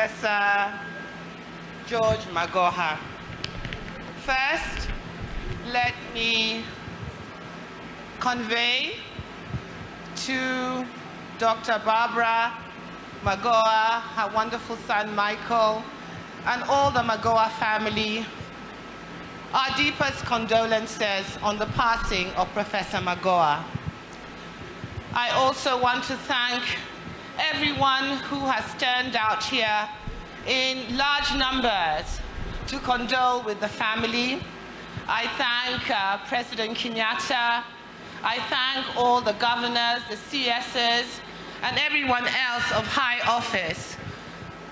Professor George Magoha. First, let me convey to Dr. Barbara Magoha, her wonderful son Michael, and all the Magoha family, our deepest condolences on the passing of Professor Magoha. I also want to thank everyone who has turned out here in large numbers to condole with the family. I thank President Kenyatta. I thank all the governors, the CSs, and everyone else of high office,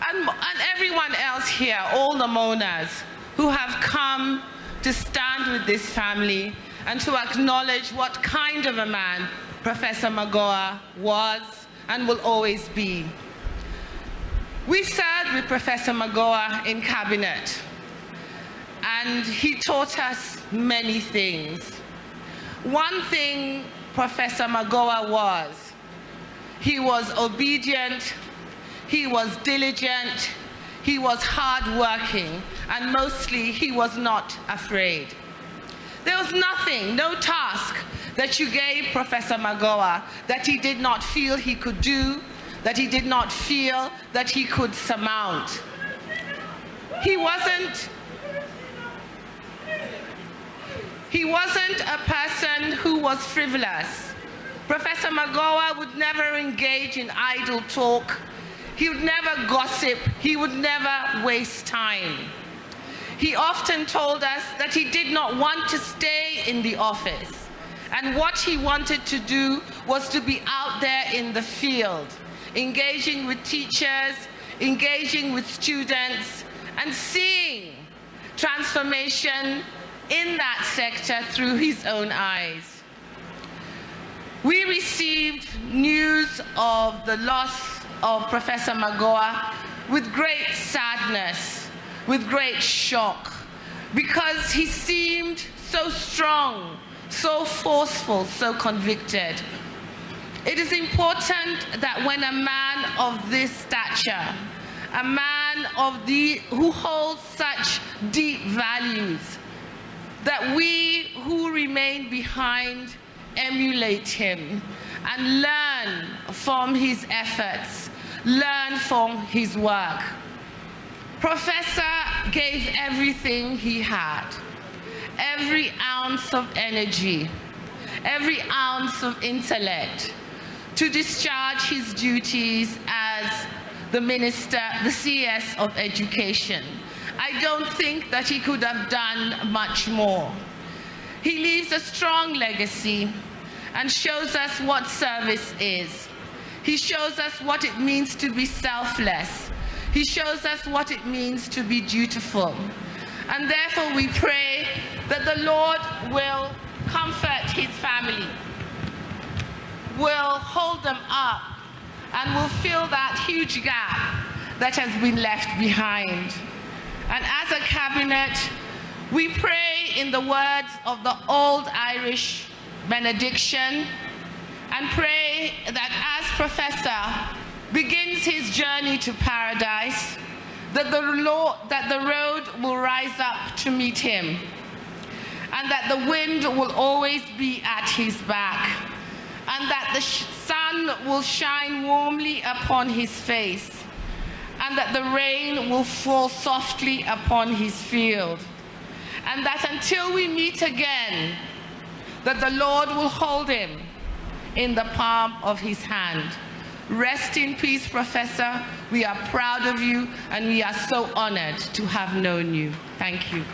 and everyone else here, all the mourners who have come to stand with this family and to acknowledge what kind of a man Professor Magoha was and will always be. We served with Professor Magoha in cabinet, and he taught us many things. One thing Professor Magoha was, he was obedient, he was diligent, he was hardworking, and mostly he was not afraid. There was nothing, no task that you gave Professor Magoha that he did not feel he could do, that he did not feel that he could surmount. He wasn't a person who was frivolous. Professor Magoha would never engage in idle talk. He would never gossip. He would never waste time. He often told us that he did not want to stay in the office, and what he wanted to do was to be out there in the field, engaging with teachers, engaging with students, and seeing transformation in that sector through his own eyes. We received news of the loss of Professor Magoha with great sadness, with great shock, because he seemed so strong, so forceful, so convicted. It is important that when a man of this stature, a man who holds such deep values, that we who remain behind emulate him and learn from his efforts, learn from his work. Professor gave everything he had, every ounce of energy, every ounce of intellect, to discharge his duties as the Minister, the CS of Education. I don't think that he could have done much more. He leaves a strong legacy and shows us what service is. He shows us what it means to be selfless. He shows us what it means to be dutiful. And therefore we pray that the Lord will comfort his family, will hold them up, and will fill that huge gap that has been left behind. And as a cabinet, we pray in the words of the old Irish benediction, and pray that as Professor begins his journey to paradise, that the road will rise up to meet him, and that the wind will always be at his back, and that the sun will shine warmly upon his face, and that the rain will fall softly upon his field, and that until we meet again, that the Lord will hold him in the palm of his hand. Rest in peace, Professor. We are proud of you, and we are so honored to have known you. Thank you.